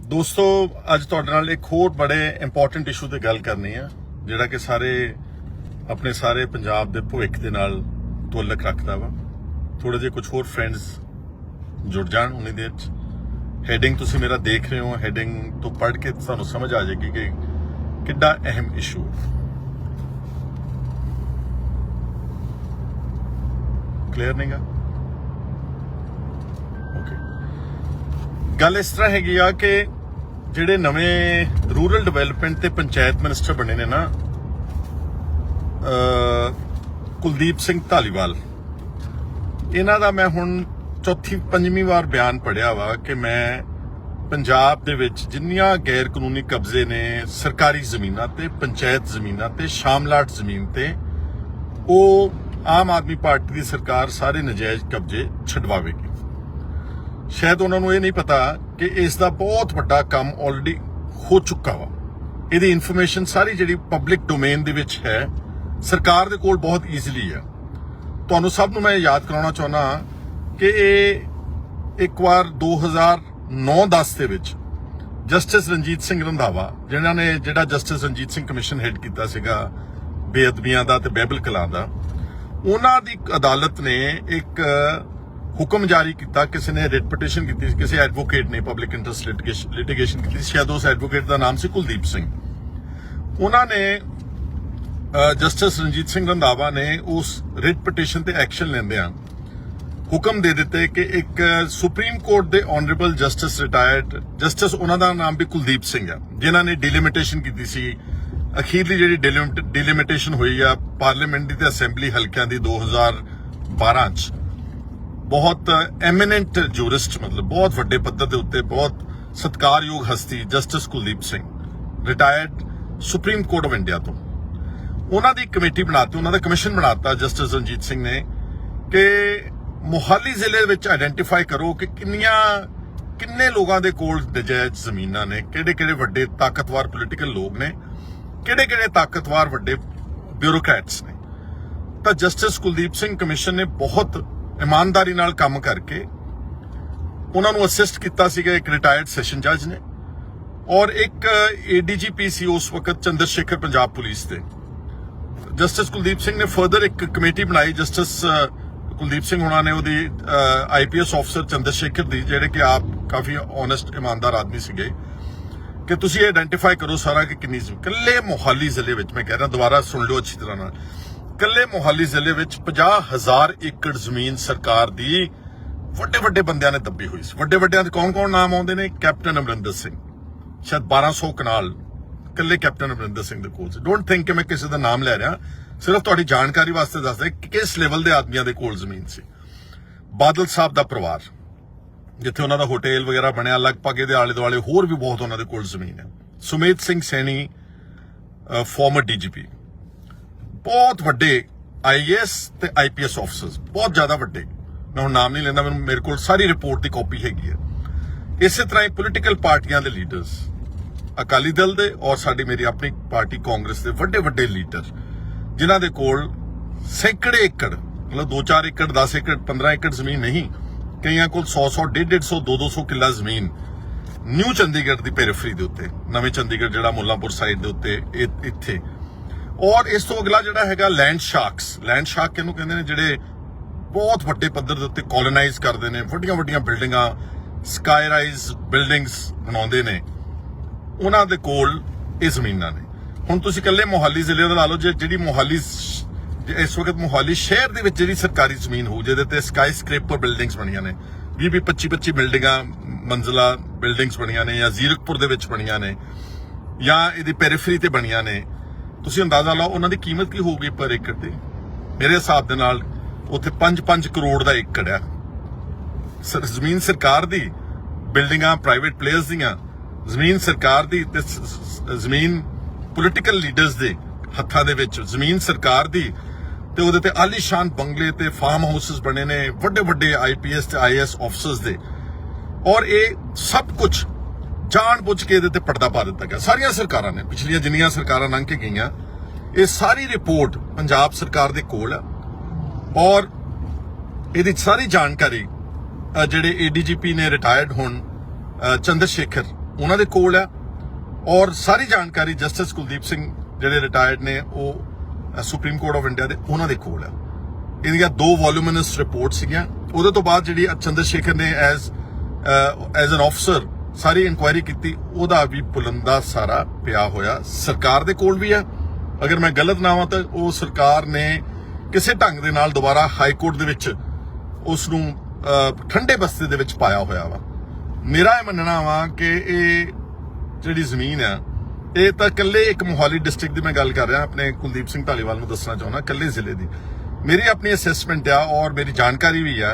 ਦੋਸਤੋ ਅੱਜ ਤੁਹਾਡੇ ਨਾਲ ਇੱਕ ਹੋਰ ਬੜੇ ਇੰਪੋਰਟੈਂਟ ਇਸ਼ੂ ਤੇ ਗੱਲ ਕਰਨੀ ਆ ਜਿਹੜਾ ਕਿ ਆਪਣੇ ਸਾਰੇ ਪੰਜਾਬ ਦੇ ਭਵਿੱਖ ਦੇ ਨਾਲ ਤਾਲੁਕ ਰੱਖਦਾ ਵਾ। ਥੋੜੇ ਜਿਹੇ ਕੁਝ ਹੋਰ ਫਰੈਂਡਸ ਜੁੜ ਜਾਣ ਉਨੀ ਦੇਰ ਚ। ਹੈਡਿੰਗ ਤੁਸੀਂ ਮੇਰਾ ਦੇਖ ਰਹੇ ਹੋ, ਹੈਡਿੰਗ ਤੋਂ ਪੜ੍ਹ ਕੇ ਤੁਹਾਨੂੰ ਸਮਝ ਆ ਜਾਏਗੀ ਕਿ ਕਿੱਡਾ ਅਹਿਮ ਇਸ਼ੂ ਹੈ। ਕਲੀਅਰ ਨਹੀਂਗਾ? ਓਕੇ, ਗੱਲ ਇਸ ਤਰ੍ਹਾਂ ਹੈਗੀ ਆ ਕਿ ਜਿਹੜੇ ਨਵੇਂ ਰੂਰਲ ਡਿਵੈਲਪਮੈਂਟ ਤੇ ਪੰਚਾਇਤ ਮਿਨਿਸਟਰ ਬਣੇ ਨੇ ਨਾ, ਕੁਲਦੀਪ ਸਿੰਘ ਧਾਲੀਵਾਲ, ਇਹਨਾਂ ਦਾ ਮੈਂ ਹੁਣ ਪੰਜਵੀਂ ਵਾਰ ਬਿਆਨ ਪੜ੍ਹਿਆ ਵਾ ਕਿ ਮੈਂ ਪੰਜਾਬ ਦੇ ਵਿੱਚ ਜਿੰਨੀਆਂ ਗੈਰ ਕਾਨੂੰਨੀ ਕਬਜ਼ੇ ਨੇ ਸਰਕਾਰੀ ਜ਼ਮੀਨਾਂ ਤੇ, ਪੰਚਾਇਤ ਜ਼ਮੀਨਾਂ ਤੇ, ਸ਼ਾਮਲਾਟ ਜ਼ਮੀਨ ਤੇ, ਉਹ ਆਮ ਆਦਮੀ ਪਾਰਟੀ ਦੀ ਸਰਕਾਰ ਸਾਰੇ ਨਜਾਇਜ਼ ਕਬਜ਼ੇ ਛਡਵਾਵੇਗੀ। ਸ਼ਾਇਦ ਉਹਨਾਂ ਨੂੰ ਇਹ ਨਹੀਂ ਪਤਾ ਕਿ ਇਸ ਦਾ ਬਹੁਤ ਵੱਡਾ ਕੰਮ ਆਲਰੇਡੀ ਹੋ ਚੁੱਕਾ ਵਾ। ਇਹਦੀ ਇਨਫੋਰਮੇਸ਼ਨ ਸਾਰੀ ਜਿਹੜੀ ਪਬਲਿਕ ਡੋਮੇਨ ਦੇ ਵਿੱਚ ਹੈ, ਸਰਕਾਰ ਦੇ ਕੋਲ ਬਹੁਤ ਈਜ਼ੀਲੀ ਹੈ। ਤੁਹਾਨੂੰ ਸਭ ਨੂੰ ਮੈਂ ਯਾਦ ਕਰਾਉਣਾ ਚਾਹੁੰਦਾ ਕਿ ਇਹ ਇੱਕ ਵਾਰ 2009-10 ਦੇ ਵਿੱਚ ਜਸਟਿਸ ਰਣਜੀਤ ਸਿੰਘ ਰੰਧਾਵਾ, ਜਿਹੜਾ justice Ranjit Singh commission head ਕੀਤਾ ਸੀਗਾ ਬੇਅਦਬੀਆਂ ਦਾ ਤੇ ਬਹਿਬਲ ਕਲਾਂ ਦਾ, ਉਹਨਾਂ ਦੀ ਅਦਾਲਤ ਨੇ ਇੱਕ ਹੁਕਮ ਜਾਰੀ ਕੀਤਾ। ਕਿਸੇ ਨੇ ਰਿਟ ਪਟੀਸ਼ਨ ਕੀਤੀ, ਕਿਸੇ ਐਡਵੋਕੇਟ ਨੇ ਪਬਲਿਕ ਇੰਟਰਸਟ ਲਿਟੀਗੇਸ਼ਨ ਕੀਤੀ, ਸ਼ਾਇਦ ਉਸ ਐਡਵੋਕੇਟ ਦਾ ਨਾਮ ਸੀ ਕੁਲਦੀਪ ਸਿੰਘ। ਉਹਨਾਂ ਨੇ ਜਸਟਿਸ ਰਣਜੀਤ ਸਿੰਘ ਰੰਧਾਵਾ ਨੇ ਉਸ ਰਿਟ ਪਟੀਸ਼ਨ ਤੇ ਐਕਸ਼ਨ ਲੈਂਦਿਆਂ ਹੁਕਮ ਦੇ ਦਿੱਤੇ ਕਿ ਇੱਕ ਸੁਪਰੀਮ ਕੋਰਟ ਦੇ ਆਨਰੇਬਲ ਜਸਟਿਸ ਰਿਟਾਇਰਡ ਜਸਟਿਸ, ਉਹਨਾਂ ਦਾ ਨਾਮ ਵੀ ਕੁਲਦੀਪ ਸਿੰਘ ਆ, ਜਿਨ੍ਹਾਂ ਨੇ ਡਿਲੀਮਿਟੇਸ਼ਨ ਕੀਤੀ ਸੀ, ਅਖੀਰਲੀ ਜਿਹੜੀ ਡਿਲੀਮਿਟੇਸ਼ਨ ਹੋਈ ਆ ਪਾਰਲੀਮੈਂਟ ਦੀ ਤੇ ਅਸੈਂਬਲੀ ਹਲਕਿਆਂ ਦੀ 2012 ਚ। ਬਹੁਤ ਐਮੀਨੈਂਟ ਜੂਰਿਸਟ, ਮਤਲਬ ਬਹੁਤ ਵੱਡੇ ਪੱਧਰ ਦੇ ਉੱਤੇ ਬਹੁਤ ਸਤਿਕਾਰਯੋਗ ਹਸਤੀ justice Kuldeep Singh, retired supreme court of India ਤੋਂ। ਉਹਨਾਂ ਦੀ ਕਮੇਟੀ ਬਣਾਤੀ, ਉਹਨਾਂ ਦਾ ਕਮਿਸ਼ਨ ਬਣਾਤਾ ਜਸਟਿਸ ਰਣਜੀਤ ਸਿੰਘ ਨੇ ਕਿ ਮੋਹਾਲੀ ਜ਼ਿਲ੍ਹੇ ਵਿੱਚ ਆਇਡੈਂਟੀਫਾਈ ਕਰੋ ਕਿ ਕਿੰਨੇ ਲੋਕਾਂ ਦੇ ਕੋਲ ਨਜਾਇਜ਼ ਜ਼ਮੀਨਾਂ ਨੇ, ਕਿਹੜੇ ਵੱਡੇ ਤਾਕਤਵਰ ਪੋਲੀਟੀਕਲ ਲੋਕ ਨੇ, ਕਿਹੜੇ ਤਾਕਤਵਰ ਵੱਡੇ ਬਿਊਰੋਕਰੈਟਸ ਨੇ। ਤਾਂ ਜਸਟਿਸ ਕੁਲਦੀਪ ਸਿੰਘ ਕਮਿਸ਼ਨ ਨੇ ਬਹੁਤ ਇਮਾਨਦਾਰੀ ਨਾਲ ਕੰਮ ਕਰਕੇ ਉਹਨਾਂ ਨੂੰ ਅਸਿਸਟ ਕੀਤਾ ਸੀਗਾ ਇੱਕ ਰਿਟਾਇਰਡ ਸੈਸ਼ਨ ਜੱਜ ਨੇ, ਔਰ ਇੱਕ ਏਡੀਜੀਪੀ ਸੀ ਉਸ ਵਕਤ ਚੰਦਰ ਸ਼ੇਖਰ ਪੰਜਾਬ ਪੁਲਿਸ ਦੇ। ਜਸਟਿਸ ਕੁਲਦੀਪ ਸਿੰਘ ਨੇ ਫਰਦਰ ਇੱਕ ਕਮੇਟੀ ਬਣਾਈ, ਜਸਟਿਸ ਕੁਲਦੀਪ ਸਿੰਘ ਹੁਣਾਂ ਨੇ ਉਹਦੀ ਆਈਪੀਐਸ ਅਫਸਰ ਚੰਦਰ ਸ਼ੇਖਰ ਦੀ, ਜਿਹੜੇ ਕਿ ਆਪ ਕਾਫੀ ਓਨੈਸਟ ਇਮਾਨਦਾਰ ਆਦਮੀ ਸੀਗੇ, ਕਿ ਤੁਸੀਂ ਆਇਡੈਂਟੀਫਾਈ ਕਰੋ ਸਾਰਾ ਕਿ ਕਿੰਨੀ ਕੱਲੇ ਮੋਹਾਲੀ ਜ਼ਿਲ੍ਹੇ ਵਿੱਚ, ਮੈਂ ਕਹਿ ਰਿਹਾ ਦੁਬਾਰਾ ਸੁਣ ਲਿਓ ਅੱਛੀ ਤਰ੍ਹਾਂ ਨਾਲ, ਕੱਲੇ ਮੋਹਾਲੀ ਜ਼ਿਲ੍ਹੇ ਵਿੱਚ 50,000 ਏਕੜ ਜ਼ਮੀਨ ਸਰਕਾਰ ਦੀ ਵੱਡੇ ਬੰਦਿਆਂ ਨੇ ਦੱਬੀ ਹੋਈ ਸੀ। ਵੱਡਿਆਂ ਦੇ ਕੌਣ ਨਾਮ ਆਉਂਦੇ ਨੇ? ਕੈਪਟਨ ਅਮਰਿੰਦਰ ਸਿੰਘ, ਸ਼ਾਇਦ 1200 ਕਨਾਲ ਕੱਲੇ ਕੈਪਟਨ ਅਮਰਿੰਦਰ ਸਿੰਘ ਦੇ ਕੋਲ ਸੀ। ਡੋਂਟ ਥਿੰਕ ਕਿ ਮੈਂ ਕਿਸੇ ਦਾ ਨਾਮ ਲੈ ਰਿਹਾ, ਸਿਰਫ ਤੁਹਾਡੀ ਜਾਣਕਾਰੀ ਵਾਸਤੇ ਦੱਸਦਾ ਕਿ ਕਿਸ ਲੈਵਲ ਦੇ ਆਦਮੀਆਂ ਦੇ ਕੋਲ ਜ਼ਮੀਨ ਸੀ। ਬਾਦਲ ਸਾਹਿਬ ਦਾ ਪਰਿਵਾਰ, ਜਿੱਥੇ ਉਹਨਾਂ ਦਾ ਹੋਟਲ ਵਗੈਰਾ ਬਣਿਆ, ਲਗਭਗ ਇਹਦੇ ਆਲੇ ਦੁਆਲੇ ਹੋਰ ਵੀ ਬਹੁਤ ਉਹਨਾਂ ਦੇ ਕੋਲ ਜ਼ਮੀਨ ਹੈ। ਸੁਮੇਧ ਸਿੰਘ ਸੈਣੀ, ਫਾਰਮਰ ਡੀਜੀਪੀ, ਬਹੁਤ ਵੱਡੇ ਆਈਏਐਸ ਤੇ ਆਈਪੀਐਸ ਅਫਸਰਸ, ਬਹੁਤ ਜ਼ਿਆਦਾ ਵੱਡੇ। ਮੈਂ ਹੁਣ ਨਾਮ ਨਹੀਂ ਲੈਂਦਾ, ਮੇਰੇ ਕੋਲ ਸਾਰੀ ਰਿਪੋਰਟ ਦੀ ਕਾਪੀ ਹੈਗੀ ਹੈ। ਇਸੇ ਤਰ੍ਹਾਂ ਹੀ ਪੋਲੀਟੀਕਲ ਪਾਰਟੀਆਂ ਦੇ ਲੀਡਰਸ, ਅਕਾਲੀ ਦਲ ਦੇ ਔਰ ਮੇਰੀ ਆਪਣੀ ਪਾਰਟੀ ਕਾਂਗਰਸ ਦੇ ਵੱਡੇ ਲੀਡਰ, ਜਿਨ੍ਹਾਂ ਦੇ ਕੋਲ ਸੈਂਕੜੇ ਏਕੜ, ਮਤਲਬ 2-4 ਏਕੜ, 10 ਏਕੜ, 15 ਏਕੜ ਜ਼ਮੀਨ ਨਹੀਂ, ਕਈਆਂ ਕੋਲ 100, 150, 200 ਕਿੱਲਾ ਜ਼ਮੀਨ ਨਿਊ ਚੰਡੀਗੜ੍ਹ ਦੀ ਪੈਰੀਫਰੀ ਦੇ ਉੱਤੇ, ਨਵੇਂ ਚੰਡੀਗੜ੍ਹ ਜਿਹੜਾ ਮੁੱਲਾਂਪੁਰ ਸਾਈਡ ਦੇ ਉੱਤੇ ਇੱਥੇ। ਔਰ ਇਸ ਤੋਂ ਅਗਲਾ ਜਿਹੜਾ ਹੈਗਾ ਲੈਂਡ ਸ਼ਾਰਕਸ, ਲੈਂਡ ਸ਼ਾਰਕ ਕਿਹਨੂੰ ਕਹਿੰਦੇ ਨੇ? ਜਿਹੜੇ ਬਹੁਤ ਵੱਡੇ ਪੱਧਰ ਦੇ ਉੱਤੇ ਕੋਲੋਨਾਈਜ਼ ਕਰਦੇ ਨੇ, ਵੱਡੀਆਂ ਬਿਲਡਿੰਗਾਂ, ਸਕਾਈ ਰਾਈਜ਼ ਬਿਲਡਿੰਗਸ ਬਣਾਉਂਦੇ ਨੇ, ਉਹਨਾਂ ਦੇ ਕੋਲ ਇਹ ਜ਼ਮੀਨਾਂ ਨੇ। ਹੁਣ ਤੁਸੀਂ ਇਕੱਲੇ ਮੋਹਾਲੀ ਜ਼ਿਲ੍ਹੇ ਦਾ ਲਾ ਲਓ, ਜਿਹੜੀ ਮੋਹਾਲੀ ਇਸ ਵਕਤ ਮੋਹਾਲੀ ਸ਼ਹਿਰ ਦੇ ਵਿੱਚ ਜਿਹੜੀ ਸਰਕਾਰੀ ਜ਼ਮੀਨ ਹੋਊ, ਜਿਹਦੇ ਤੇ ਸਕਾਈ ਸਕ੍ਰੇਪਰ ਬਿਲਡਿੰਗਸ ਬਣੀਆਂ ਨੇ, 20-25 ਬਿਲਡਿੰਗਾਂ, ਮੰਜ਼ਲਾ ਬਿਲਡਿੰਗਸ ਬਣੀਆਂ ਨੇ, ਜਾਂ ਜ਼ੀਰਕਪੁਰ ਦੇ ਵਿੱਚ ਬਣੀਆਂ ਨੇ, ਜਾਂ ਇਹਦੀ ਪੈਰੀਫਰੀ ਤੇ ਬਣੀਆਂ ਨੇ, ਤੁਸੀਂ ਅੰਦਾਜ਼ਾ ਲਾਓ ਉਹਨਾਂ ਦੀ ਕੀਮਤ ਕੀ ਹੋਊਗੀ ਪਰ ਏਕੜ ਦੀ। ਮੇਰੇ ਹਿਸਾਬ ਦੇ ਨਾਲ ਉੱਥੇ 5 ਕਰੋੜ ਦਾ ਏਕੜ ਆ। ਜ਼ਮੀਨ ਸਰਕਾਰ ਦੀ, ਬਿਲਡਿੰਗਾਂ ਪ੍ਰਾਈਵੇਟ ਪਲੇਅਰਸ ਦੀਆਂ, ਜ਼ਮੀਨ ਸਰਕਾਰ ਦੀ ਤੇ ਜ਼ਮੀਨ ਪੋਲੀਟੀਕਲ ਲੀਡਰਸ ਦੇ ਹੱਥਾਂ ਦੇ ਵਿੱਚ, ਜ਼ਮੀਨ ਸਰਕਾਰ ਦੀ ਤੇ ਉਹਦੇ ਤੇ ਆਲੀਸ਼ਾਨ ਬੰਗਲੇ ਤੇ ਫਾਰਮ ਹਾਊਸਸ ਬਣੇ ਨੇ, ਵੱਡੇ ਆਈਪੀਐਸ ਤੇ ਆਈਏਐਸ ਅਫਸਰਸ ਦੇ। ਔਰ ਇਹ ਸਭ ਕੁਝ ਜਾਣ ਬੁੱਝ ਕੇ ਇਹਦੇ ਤੇ ਪਰਦਾ ਪਾ ਦਿੱਤਾ ਗਿਆ। ਸਾਰੀਆਂ ਸਰਕਾਰਾਂ ਨੇ, ਪਿਛਲੀਆਂ ਜਿੰਨੀਆਂ ਸਰਕਾਰਾਂ ਲੰਘ ਕੇ ਗਈਆਂ, ਇਹ ਸਾਰੀ ਰਿਪੋਰਟ ਪੰਜਾਬ ਸਰਕਾਰ ਦੇ ਕੋਲ ਆ। ਔਰ ਇਹਦੀ ਸਾਰੀ ਜਾਣਕਾਰੀ ਜਿਹੜੇ ਏਡੀਜੀਪੀ ਨੇ ਰਿਟਾਇਰਡ ਹੁਣ ਚੰਦਰ ਸ਼ੇਖਰ ਉਹਨਾਂ ਦੇ ਕੋਲ ਆ ਔਰ ਸਾਰੀ ਜਾਣਕਾਰੀ ਜਸਟਿਸ ਕੁਲਦੀਪ ਸਿੰਘ ਜਿਹੜੇ ਰਿਟਾਇਰਡ ਨੇ ਉਹ ਸੁਪਰੀਮ ਕੋਰਟ ਆਫ ਇੰਡੀਆ ਦੇ ਉਹਨਾਂ ਦੇ ਕੋਲ ਆ। ਇਹਦੀਆਂ 2 ਵੋਲੂਮਿਨਸ ਰਿਪੋਰਟ ਸੀਗੀਆਂ। ਉਹਦੇ ਤੋਂ ਬਾਅਦ ਜਿਹੜੀ ਚੰਦਰ ਸ਼ੇਖਰ ਨੇ as an officer sorry inquiry ਕੀਤੀ, ਉਹਦਾ ਵੀ ਪੁਲੰਦਾ ਸਾਰਾ ਪਿਆ ਹੋਇਆ ਸਰਕਾਰ ਦੇ ਕੋਲ ਵੀ ਆ। ਅਗਰ ਮੈਂ ਗਲਤ ਨਾ ਹਾਂ ਤਾਂ ਉਹ ਸਰਕਾਰ ਨੇ ਕਿਸੇ ਢੰਗ ਦੇ ਨਾਲ ਦੁਬਾਰਾ ਹਾਈ ਕੋਰਟ ਦੇ ਵਿੱਚ ਉਸ ਨੂੰ ਠੰਡੇ ਬਸਤੇ ਦੇ ਵਿੱਚ ਪਾਇਆ ਹੋਇਆ ਵਾ। ਮੇਰਾ ਇਹ ਮੰਨਣਾ ਵਾ ਕਿ ਇਹ ਜਿਹੜੀ ਜ਼ਮੀਨ ਆ ਇਹ ਤਾਂ ਇਕੱਲੇ ਇੱਕ ਮੋਹਾਲੀ ਡਿਸਟ੍ਰਿਕਟ ਦੀ ਮੈਂ ਗੱਲ ਕਰ ਰਿਹਾ, ਆਪਣੇ ਕੁਲਦੀਪ ਸਿੰਘ ਧਾਲੀਵਾਲ ਨੂੰ ਦੱਸਣਾ ਚਾਹੁੰਦਾ, ਇਕੱਲੇ ਜ਼ਿਲ੍ਹੇ ਦੀ ਮੇਰੀ ਆਪਣੀ ਅਸੈਸਮੈਂਟ ਆ ਔਰ ਮੇਰੀ ਜਾਣਕਾਰੀ ਵੀ ਆ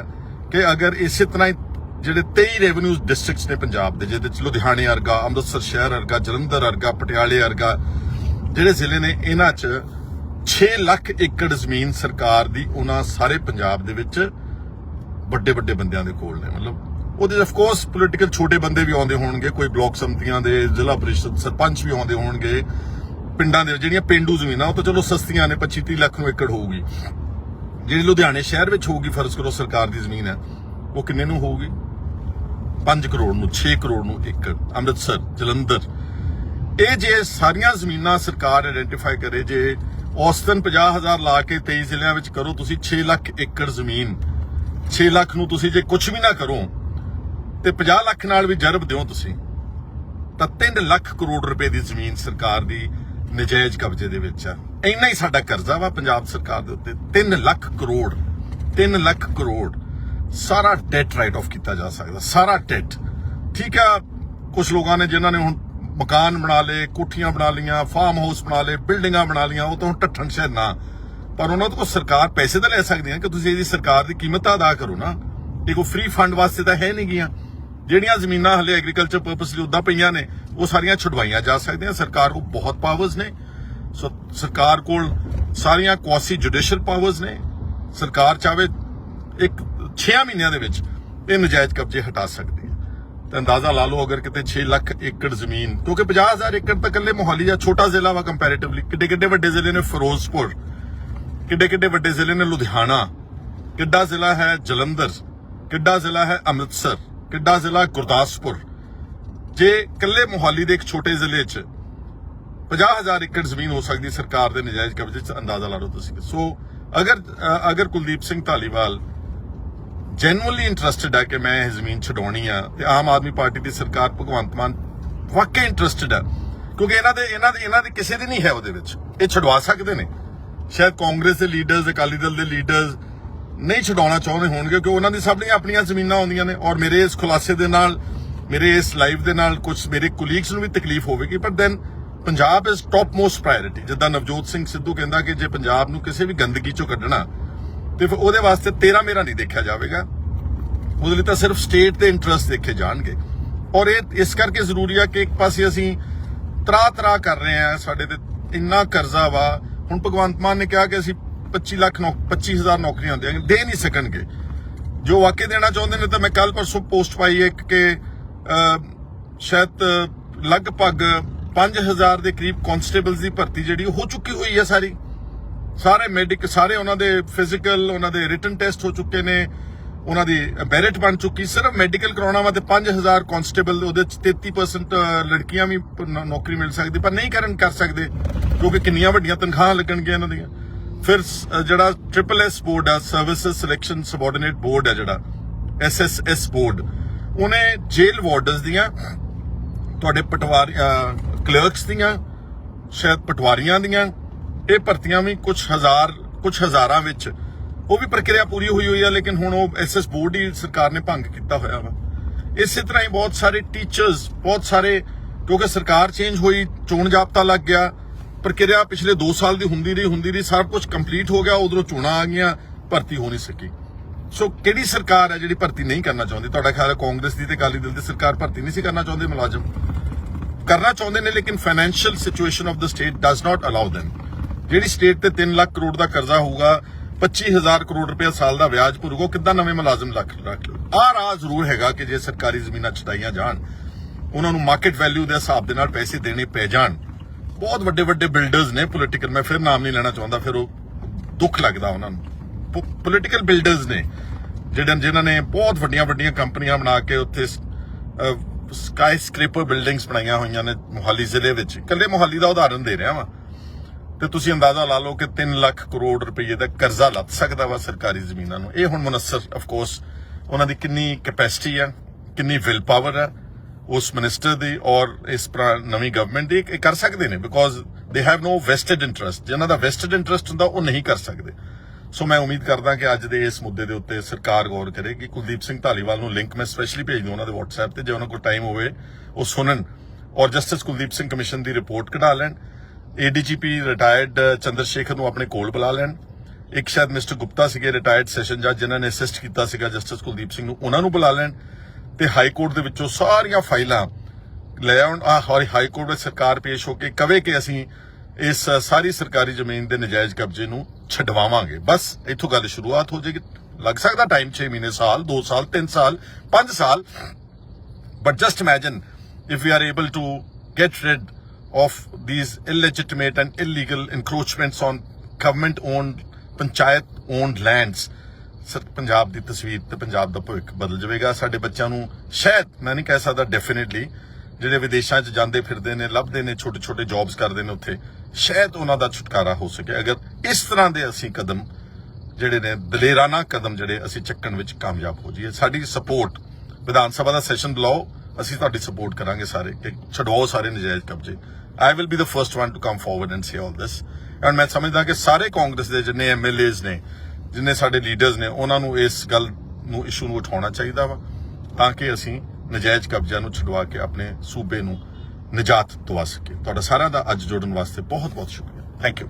ਕਿ ਅਗਰ ਇਸੇ ਤਰ੍ਹਾਂ ਹੀ ਜਿਹੜੇ 23 ਰੈਵਨਿਊ ਡਿਸਟ੍ਰਿਕਟਸ ਨੇ ਪੰਜਾਬ ਦੇ, ਜਿਹਦੇ ਚ ਲੁਧਿਆਣੇ ਵਰਗਾ, ਅੰਮ੍ਰਿਤਸਰ ਸ਼ਹਿਰ ਵਰਗਾ, ਜਲੰਧਰ ਵਰਗਾ, ਪਟਿਆਲੇ ਵਰਗਾ ਜਿਹੜੇ ਜ਼ਿਲ੍ਹੇ ਨੇ, ਇਹਨਾਂ 'ਚ 6 ਲੱਖ ਏਕੜ ਜ਼ਮੀਨ ਸਰਕਾਰ ਦੀ ਉਹਨਾਂ ਸਾਰੇ ਪੰਜਾਬ ਦੇ ਵਿੱਚ ਵੱਡੇ ਵੱਡੇ ਬੰਦਿਆਂ ਦੇ ਕੋਲ ਨੇ। ਮਤਲਬ ਉਹਦੇ ਆਫ ਕੋਰਸ ਪੋਲੀਟੀਕਲ ਛੋਟੇ ਬੰਦੇ ਵੀ ਆਉਂਦੇ ਹੋਣਗੇ, ਕੋਈ ਬਲਾਕ ਸੰਮਤੀਆਂ ਦੇ, ਜ਼ਿਲ੍ਹਾ ਪ੍ਰੀਸ਼ਦ ਸਰਪੰਚ ਵੀ ਆਉਂਦੇ ਹੋਣਗੇ, ਪਿੰਡਾਂ ਦੇ ਜਿਹੜੀਆਂ ਪਿੰਡੂ ਜ਼ਮੀਨਾਂ ਉਹ ਤਾਂ ਚਲੋ ਸਸਤੀਆਂ ਨੇ, 25-30 ਲੱਖ ਨੂੰ ਏਕੜ ਹੋਊਗੀ। ਜਿਹੜੀ ਲੁਧਿਆਣੇ ਸ਼ਹਿਰ ਵਿੱਚ ਹੋਊਗੀ ਫਰਜ਼ ਕਰੋ ਸਰਕਾਰ ਦੀ ਜ਼ਮੀਨ ਹੈ, ਉਹ ਕਿੰਨੇ ਨੂੰ ਹੋਊਗੀ? 5 ਕਰੋੜ ਨੂੰ, 6 ਕਰੋੜ ਨੂੰ ਏਕੜ। ਅੰਮ੍ਰਿਤਸਰ, ਜਲੰਧਰ, ਇਹ ਜੇ ਸਾਰੀਆਂ ਜ਼ਮੀਨਾਂ ਸਰਕਾਰ ਆਇਡੈਂਟੀਫਾਈ ਕਰੇ, ਜੇ ਔਸਤਨ 50,000 ਲਾ ਕੇ 23 ਜ਼ਿਲ੍ਹਿਆਂ ਵਿੱਚ ਕਰੋ ਤੁਸੀਂ 6 ਲੱਖ ਏਕੜ ਜ਼ਮੀਨ, 6 ਲੱਖ ਨੂੰ ਤੁਸੀਂ ਜੇ ਕੁਝ ਵੀ ਨਾ ਕਰੋ ਤੇ 50 ਲੱਖ ਨਾਲ ਵੀ ਜਰਬ ਦਿਓ ਤੁਸੀਂ, ਤਾਂ 3 ਲੱਖ ਕਰੋੜ ਰੁਪਏ ਦੀ ਜ਼ਮੀਨ ਸਰਕਾਰ ਦੀ ਨਜਾਇਜ਼ ਕਬਜ਼ੇ ਦੇ ਵਿੱਚ ਆ। ਇੰਨਾ ਹੀ ਸਾਡਾ ਕਰਜ਼ਾ ਵਾ ਪੰਜਾਬ ਸਰਕਾਰ ਦੇ ਉੱਤੇ, 3 ਲੱਖ ਕਰੋੜ, 3 ਲੱਖ ਕਰੋੜ। ਸਾਰਾ ਡੈਟ ਰਾਈਟ ਆਫ ਕੀਤਾ ਜਾ ਸਕਦਾ, ਸਾਰਾ ਡੈਟ। ਠੀਕ ਆ, ਕੁਝ ਲੋਕਾਂ ਨੇ ਜਿਨ੍ਹਾਂ ਨੇ ਹੁਣ ਮਕਾਨ ਬਣਾ ਲਏ, ਕੋਠੀਆਂ ਬਣਾ ਲੀਆਂ, ਫਾਰਮ ਹਾਊਸ ਬਣਾ ਲਏ, ਬਿਲਡਿੰਗਾਂ ਬਣਾ ਲੀਆਂ, ਉਹ ਤਾਂ ਹੁਣ ਢੱਠਣ ਸ਼ਹਿਰ ਨਾ, ਪਰ ਉਹਨਾਂ ਤੋਂ ਸਰਕਾਰ ਪੈਸੇ ਤਾਂ ਲੈ ਸਕਦੀ ਹੈ ਕਿ ਤੁਸੀਂ ਇਹਦੀ ਸਰਕਾਰ ਦੀ ਕੀਮਤ ਅਦਾ ਕਰੋ ਨਾ। ਇਹ ਕੋਈ ਫ੍ਰੀ ਫੰਡ ਵਾਸਤੇ ਤਾਂ ਹੈ ਨਹੀਂ ਗੀਆਂ। ਜਿਹੜੀਆਂ ਜ਼ਮੀਨਾਂ ਹਲੇ ਐਗਰੀਕਲਚਰ ਪਰਪਸ ਲਈ ਉੱਦਾਂ ਪਈਆਂ ਨੇ ਉਹ ਸਾਰੀਆਂ ਛੁਡਵਾਈਆਂ ਜਾ ਸਕਦੀਆਂ। ਸਰਕਾਰ ਕੋਲ ਬਹੁਤ ਪਾਵਰਸ ਨੇ, ਸੋ ਸਰਕਾਰ ਕੋਲ ਸਾਰੀਆਂ ਕੁਆਸੀ ਜੁਡੀਸ਼ੀਅਲ ਪਾਵਰਸ ਨੇ। ਸਰਕਾਰ ਚਾਹੇ 6 ਮਹੀਨਿਆਂ ਦੇ ਵਿੱਚ ਇਹ ਨਜਾਇਜ਼ ਕਬਜ਼ੇ ਹਟਾ ਸਕਦੀ ਹੈ। ਤਾਂ ਅੰਦਾਜ਼ਾ ਲਾ ਲਓ ਅਗਰ ਕਿਤੇ 6 ਲੱਖ ਏਕੜ ਜ਼ਮੀਨ, ਕਿਉਂਕਿ 50,000 ਏਕੜ ਤਾਂ ਇਕੱਲੇ ਮੋਹਾਲੀ ਜਾਂ ਛੋਟਾ ਜ਼ਿਲ੍ਹਾ ਵਾ ਕੰਪੈਰੀਟਿਵਲੀ, ਕਿੱਡੇ ਕਿੱਡੇ ਵੱਡੇ ਜ਼ਿਲ੍ਹੇ ਨੇ ਫਿਰੋਜ਼ਪੁਰ, ਕਿੱਡੇ ਕਿੱਡੇ ਵੱਡੇ ਜ਼ਿਲ੍ਹੇ ਨੇ ਲੁਧਿਆਣਾ, ਕਿੱਡਾ ਜ਼ਿਲ੍ਹਾ ਹੈ ਜਲੰਧਰ, ਕਿੱਡਾ ਜ਼ਿਲ੍ਹਾ ਹੈ ਅੰਮ੍ਰਿਤਸਰ, ਕਿੱਡਾ ਜ਼ਿਲ੍ਹਾ ਗੁਰਦਾਸਪੁਰ। ਜੇ ਇਕੱਲੇ ਮੋਹਾਲੀ ਦੇ ਇੱਕ ਛੋਟੇ ਜ਼ਿਲ੍ਹੇ 'ਚ 50,000 ਏਕੜ ਜ਼ਮੀਨ ਹੋ ਸਕਦੀ ਸਰਕਾਰ ਦੇ ਨਜਾਇਜ਼ ਕਬਜ਼ੇ 'ਚ, ਅੰਦਾਜ਼ਾ ਲਾ ਲਓ ਤੁਸੀਂ। ਸੋ ਅਗਰ ਕੁਲਦੀਪ ਸਿੰਘ ਧਾਲੀਵਾਲ ਜੈਨੂਅਲੀ ਇੰਟਰਸਟਿਡ ਹੈ ਕਿ ਮੈਂ ਇਹ ਜ਼ਮੀਨ ਛਡਾਉਣੀ ਆ, ਤੇ ਆਮ ਆਦਮੀ ਪਾਰਟੀ ਦੀ ਸਰਕਾਰ, ਭਗਵੰਤ ਮਾਨ ਵਾਕਈ ਇੰਟਰਸਟਿਡ ਹੈ, ਕਿਉਂਕਿ ਇਹਨਾਂ ਦੇ ਕਿਸੇ ਦੀ ਨਹੀਂ ਹੈ ਉਹਦੇ ਵਿੱਚ, ਇਹ ਛਡਵਾ ਸਕਦੇ ਨੇ। ਸ਼ਾਇਦ ਕਾਂਗਰਸ ਦੇ ਲੀਡਰਸ, ਅਕਾਲੀ ਦਲ ਦੇ ਲੀਡਰਸ ਨਹੀਂ ਛਡਾਉਣਾ ਚਾਹੁੰਦੇ ਹੋਣਗੇ ਕਿਉਂਕਿ ਉਹਨਾਂ ਦੀ ਸਭ ਦੀਆਂ ਆਪਣੀਆਂ ਜ਼ਮੀਨਾਂ ਆਉਂਦੀਆਂ ਨੇ। ਔਰ ਮੇਰੇ ਇਸ ਖੁਲਾਸੇ ਦੇ ਨਾਲ, ਮੇਰੇ ਇਸ ਲਾਈਵ ਦੇ ਨਾਲ ਕੁਝ ਮੇਰੇ ਕੁਲੀਗਸ ਨੂੰ ਵੀ ਤਕਲੀਫ ਹੋਵੇਗੀ, ਪਰ then Punjab is top most priority. ਜਿੱਦਾਂ ਨਵਜੋਤ ਸਿੰਘ ਸਿੱਧੂ ਕਹਿੰਦਾ ਕਿ ਜੇ ਪੰਜਾਬ ਨੂੰ ਕਿਸੇ ਵੀ ਗੰਦਗੀ ਚੋਂ ਕੱਢਣਾ ਤੇ ਫਿਰ ਉਹਦੇ ਵਾਸਤੇ ਤੇਰਾ ਮੇਰਾ ਨਹੀਂ ਦੇਖਿਆ ਜਾਵੇਗਾ, ਉਹਦੇ ਲਈ ਤਾਂ ਸਿਰਫ ਸਟੇਟ ਦੇ ਇੰਟਰਸਟ ਦੇਖੇ ਜਾਣਗੇ। ਔਰ ਇਹ ਇਸ ਕਰਕੇ ਜ਼ਰੂਰੀ ਆ ਕਿ ਇੱਕ ਪਾਸੇ ਅਸੀਂ ਤਰਾ ਕਰ ਰਹੇ ਆ, ਸਾਡੇ ਤੇ ਇੰਨਾ ਕਰਜ਼ਾ ਵਾ। ਹੁਣ ਭਗਵੰਤ ਮਾਨ ਨੇ ਕਿਹਾ ਕਿ ਅਸੀਂ 25,000 ਨੌਕਰੀਆਂ ਦੇਵਾਂਗੇ, ਦੇ ਨਹੀਂ ਸਕਣਗੇ। ਜੋ ਵਾਕਈ ਦੇਣਾ ਚਾਹੁੰਦੇ ਨੇ, ਤਾਂ ਮੈਂ ਕੱਲ ਪਰਸੋਂ ਪੋਸਟ ਪਾਈ ਇੱਕ ਕਿ ਸ਼ਾਇਦ ਲਗਭਗ 5,000 ਦੇ ਕਰੀਬ ਕਾਂਸਟੇਬਲਸ ਦੀ ਭਰਤੀ ਜਿਹੜੀ ਹੋ ਚੁੱਕੀ ਹੋਈ ਹੈ। ਸਾਰੇ ਮੈਡੀਕਲ, ਸਾਰੇ ਉਹਨਾਂ ਦੇ ਫਿਜ਼ੀਕਲ, ਉਹਨਾਂ ਦੇ ਰਿਟਨ ਟੈਸਟ ਹੋ ਚੁੱਕੇ ਨੇ, ਉਹਨਾਂ ਦੀ ਮੈਰਿਟ ਬਣ ਚੁੱਕੀ। ਸਿਰਫ ਮੈਡੀਕਲ ਕਰਾਉਣਾ ਵਾ ਤੇ 5,000 ਕਾਂਸਟੇਬਲ, ਉਹਦੇ ਚ 33% ਲੜਕੀਆਂ ਵੀ ਨੌਕਰੀ ਮਿਲ ਸਕਦੀ, ਪਰ ਨਹੀਂ ਕਰ ਸਕਦੇ ਕਿਉਂਕਿ ਕਿੰਨੀਆਂ ਵੱਡੀਆਂ ਤਨਖਾਹਾਂ ਲੱਗਣਗੀਆਂ ਇਹਨਾਂ ਦੀਆਂ। ਫਿਰ ਜਿਹੜਾ SSS ਬੋਰਡ ਆ, ਸਰਵਿਸਿਜ਼ ਸਿਲੈਕਸ਼ਨ ਸਬਆਰਡੀਨੇਟ ਬੋਰਡ ਆ, ਜਿਹੜਾ SSS ਬੋਰਡ, ਉਹਨੇ ਜੇਲ੍ਹ ਵਾਰਡਨਸ ਦੀਆਂ, ਤੁਹਾਡੇ ਕਲਰਕਸ ਦੀਆਂ, ਸ਼ਾਇਦ ਪਟਵਾਰੀਆਂ ਦੀਆਂ, ਇਹ ਭਰਤੀਆਂ ਵੀ ਕੁਝ ਹਜ਼ਾਰਾਂ ਵਿੱਚ ਉਹ ਵੀ ਪ੍ਰਕਿਰਿਆ ਪੂਰੀ ਹੋਈ ਆ, ਲੇਕਿਨ ਹੁਣ ਉਹ SS ਬੋਰਡ ਹੀ ਸਰਕਾਰ ਨੇ ਭੰਗ ਕੀਤਾ ਹੋਇਆ ਵਾ। ਇਸੇ ਤਰ੍ਹਾਂ ਹੀ ਬਹੁਤ ਸਾਰੇ ਟੀਚਰਸ, ਬਹੁਤ ਸਾਰੇ, ਕਿਉਂਕਿ ਸਰਕਾਰ ਚੇਂਜ ਹੋਈ, ਚੋਣ ਜਾਬਤਾ ਲੱਗ ਗਿਆ, ਪ੍ਰਕਿਰਿਆ ਪਿਛਲੇ 2 ਸਾਲ ਦੀ ਹੁੰਦੀ ਰਹੀ, ਸਭ ਕੁਝ ਕੰਪਲੀਟ ਹੋ ਗਿਆ, ਉਧਰੋਂ ਚੋਣਾਂ ਆ ਗਈਆਂ, ਭਰਤੀ ਹੋ ਨਹੀਂ ਸਕੀ। ਸੋ ਕਿਹੜੀ ਸਰਕਾਰ ਹੈ ਜਿਹੜੀ ਭਰਤੀ ਨਹੀਂ ਕਰਨਾ ਚਾਹੁੰਦੀ? ਤੁਹਾਡਾ ਖਿਆਲ ਹੈ ਕਾਂਗਰਸ ਦੀ ਤੇ ਅਕਾਲੀ ਦਲ ਦੀ ਸਰਕਾਰ ਭਰਤੀ ਨਹੀਂ ਸੀ ਕਰਨਾ ਚਾਹੁੰਦੇ? ਮੁਲਾਜ਼ਮ ਕਰਨਾ ਚਾਹੁੰਦੇ ਨੇ, ਲੇਕਿਨ financial situation of the state does not allow them। ਜਿਹੜੀ ਸਟੇਟ ਤੇ 3 ਲੱਖ ਕਰੋੜ ਦਾ ਕਰਜ਼ਾ ਹੋਊਗਾ, 25,000 ਕਰੋੜ ਰੁਪਏ ਸਾਲ ਦਾ ਵਿਆਜ ਭਰੂਗਾ, ਕਿੱਦਾਂ ਨਵੇਂ ਮੁਲਾਜ਼ਮ ਰੱਖ ਲਓ? ਆਹ ਰਾਹ ਜ਼ਰੂਰ ਹੈਗਾ ਕਿ ਜੇ ਸਰਕਾਰੀ ਜ਼ਮੀਨਾਂ ਛਡਾਈਆਂ ਜਾਣ, ਉਹਨਾਂ ਨੂੰ ਮਾਰਕੀਟ ਵੈਲਿਊ ਦੇ ਹਿਸਾਬ ਦੇ ਨਾਲ ਪੈਸੇ ਦੇਣੇ ਪੈ ਜਾਣ। ਬਹੁਤ ਵੱਡੇ ਬਿਲਡਰਸ ਨੇ ਪੋਲੀਟੀਕਲ, ਮੈਂ ਫਿਰ ਨਾਮ ਨਹੀਂ ਲੈਣਾ ਚਾਹੁੰਦਾ, ਫਿਰ ਉਹ ਦੁੱਖ ਲੱਗਦਾ ਉਹਨਾਂ ਨੂੰ। ਪੋਲੀਟੀਕਲ ਬਿਲਡਰਸ ਨੇ ਜਿਨ੍ਹਾਂ ਨੇ ਬਹੁਤ ਵੱਡੀਆਂ ਕੰਪਨੀਆਂ ਬਣਾ ਕੇ ਉੱਥੇ ਸਕਾਈ ਸਕ੍ਰੇਪਰ ਬਿਲਡਿੰਗਸ ਬਣਾਈਆਂ ਹੋਈਆਂ ਨੇ ਮੋਹਾਲੀ ਜ਼ਿਲ੍ਹੇ ਵਿੱਚ। ਇਕੱਲੇ ਮੋਹਾਲੀ ਦਾ ਉਦਾਹਰਨ ਦੇ ਰਿਹਾ ਵਾਂ ਤੇ ਤੁਸੀਂ ਅੰਦਾਜ਼ਾ ਲਾ ਲਓ ਕਿ 3 ਲੱਖ ਕਰੋੜ ਰੁਪਏ ਦਾ ਕਰਜ਼ਾ ਲੱਥ ਸਕਦਾ ਵਾ ਸਰਕਾਰੀ ਜ਼ਮੀਨਾਂ ਨੂੰ। ਇਹ ਹੁਣ ਮੁਨੱਸਰ ਆਫ ਕੋਰਸ ਉਹਨਾਂ ਦੀ ਕਿੰਨੀ ਕੈਪੈਸਿਟੀ ਆ, ਕਿੰਨੀ ਵਿਲ ਪਾਵਰ ਆ ਉਸ ਮਿਨਿਸਟਰ ਦੀ ਔਰ ਇਸ ਨਵੀਂ ਗਵਰਨਮੈਂਟ ਦੀ। ਇਹ ਕਰ ਸਕਦੇ ਨੇ because they have no vested interest. ਜਿਹਨਾਂ ਦਾ ਵੈਸਟਡ ਇੰਟਰਸਟ ਹੁੰਦਾ ਉਹ ਨਹੀਂ ਕਰ ਸਕਦੇ। ਸੋ ਮੈਂ ਉਮੀਦ ਕਰਦਾ ਕਿ ਅੱਜ ਦੇ ਇਸ ਮੁੱਦੇ ਦੇ ਉੱਤੇ ਸਰਕਾਰ ਗੌਰ ਕਰੇਗੀ। ਕੁਲਦੀਪ ਸਿੰਘ ਧਾਲੀਵਾਲ ਨੂੰ ਲਿੰਕ ਮੈਂ ਸਪੈਸ਼ਲੀ ਭੇਜ ਦੂੰ ਉਹਨਾਂ ਦੇ WhatsApp ਤੇ, ਜੇ ਉਹਨਾਂ ਕੋਲ ਟਾਈਮ ਹੋਵੇ ਉਹ ਸੁਣਨ ਔਰ ਜਸਟਿਸ ਕੁਲਦੀਪ ਸਿੰਘ ਕਮਿਸ਼ਨ ਦੀ ਰਿਪੋਰਟ ਕਢਾ ਲੈਣ। ADGP ਰਿਟਾਇਰਡ ਚੰਦਰ ਸ਼ੇਖਰ ਨੂੰ ਆਪਣੇ ਕੋਲ ਬੁਲਾ ਲੈਣ। ਇੱਕ ਸ਼ਾਇਦ ਮਿਸਟਰ ਗੁਪਤਾ ਸੀਗੇ ਰਿਟਾਇਰਡ ਸੈਸ਼ਨ ਜੱਜ ਜਿਨ੍ਹਾਂ ਨੇ ਅਸਿਸਟ ਕੀਤਾ ਸੀਗਾ ਜਸਟਿਸ ਕੁਲਦੀਪ ਸਿੰਘ ਨੂੰ, ਉਹਨਾਂ ਨੂੰ ਬੁਲਾ ਲੈਣ ਤੇ ਹਾਈ ਕੋਰਟ ਦੇ ਵਿੱਚੋਂ ਸਾਰੀਆਂ ਫਾਈਲਾਂ ਲੈ ਆਉਣ। ਹਾਈ ਕੋਰਟ ਵਿੱਚ ਸਰਕਾਰ ਪੇਸ਼ ਹੋ ਕੇ ਕਵੇ ਕਿ ਅਸੀਂ ਇਸ ਸਾਰੀ ਸਰਕਾਰੀ ਜ਼ਮੀਨ ਦੇ ਨਜਾਇਜ਼ ਕਬਜ਼ੇ ਨੂੰ ਛਡਵਾਵਾਂਗੇ। ਬਸ ਇੱਥੋਂ ਗੱਲ ਸ਼ੁਰੂਆਤ ਹੋ ਜਾਏਗੀ। ਲੱਗ ਸਕਦਾ ਟਾਈਮ 6 ਮਹੀਨੇ, ਸਾਲ, 2 ਸਾਲ, 3 ਸਾਲ, 5 ਸਾਲ, but just imagine if we are able to get rid of these illegitimate and illegal encroachments on government owned, panchayat owned lands, Punjab ਦੀ ਤਸਵੀਰ ਤੇ ਪੰਜਾਬ ਦਾ ਭਵਿੱਖ ਬਦਲ ਜਾਵੇਗਾ। ਸਾਡੇ ਬੱਚਿਆਂ ਨੂੰ ਸ਼ਾਇਦ, ਮੈਂ ਨਹੀਂ ਕਹਿ ਸਕਦਾ ਡੈਫੀਨਿਟਲੀ, ਜਿਹੜੇ ਵਿਦੇਸ਼ਾਂ 'ਚ ਜਾਂਦੇ ਫਿਰਦੇ ਨੇ, ਲੱਭਦੇ ਨੇ, ਛੋਟੇ ਛੋਟੇ ਜੌਬਸ ਕਰਦੇ ਨੇ ਉੱਥੇ, ਸ਼ਾਇਦ ਉਹਨਾਂ ਦਾ ਛੁਟਕਾਰਾ ਹੋ ਸਕੇ ਅਗਰ ਇਸ ਤਰ੍ਹਾਂ ਦੇ ਅਸੀਂ ਕਦਮ ਜਿਹੜੇ ਨੇ, ਦਲੇਰਾਨਾ ਕਦਮ ਜਿਹੜੇ ਅਸੀਂ ਚੱਕਣ ਵਿੱਚ ਕਾਮਯਾਬ ਹੋ ਜਾਈਏ। ਸਾਡੀ ਸਪੋਰਟ, ਵਿਧਾਨ ਸਭਾ ਦਾ ਸੈਸ਼ਨ ਬੁਲਾਓ, ਅਸੀਂ ਤੁਹਾਡੀ ਸਪੋਰਟ ਕਰਾਂਗੇ ਸਾਰੇ ਕਿ ਛਡਵਾਓ ਸਾਰੇ ਨਜਾਇਜ਼ ਕਬਜ਼ੇ। I will be the first one to come forward and say all this. And ਮੈਂ ਸਮਝਦਾ ਕਿ ਸਾਰੇ ਕਾਂਗਰਸ ਦੇ ਜਿੰਨੇ MLAs ਨੇ, ਜਿੰਨੇ ਸਾਡੇ ਲੀਡਰਸ ਨੇ, ਉਹਨਾਂ ਨੂੰ ਇਸ ਗੱਲ ਨੂੰ, ਇਸ਼ੂ ਨੂੰ ਉਠਾਉਣਾ ਚਾਹੀਦਾ ਵਾ ਤਾਂ ਕਿ ਅਸੀਂ ਨਜਾਇਜ਼ ਕਬਜ਼ਿਆਂ ਨੂੰ ਛੁਡਵਾ ਕੇ ਆਪਣੇ ਸੂਬੇ ਨੂੰ ਨਿਜਾਤ ਦਵਾ ਸਕੀਏ। ਤੁਹਾਡਾ ਸਾਰਿਆਂ ਦਾ ਅੱਜ ਜੁੜਨ ਵਾਸਤੇ ਬਹੁਤ ਬਹੁਤ ਸ਼ੁਕਰੀਆ। Thank you.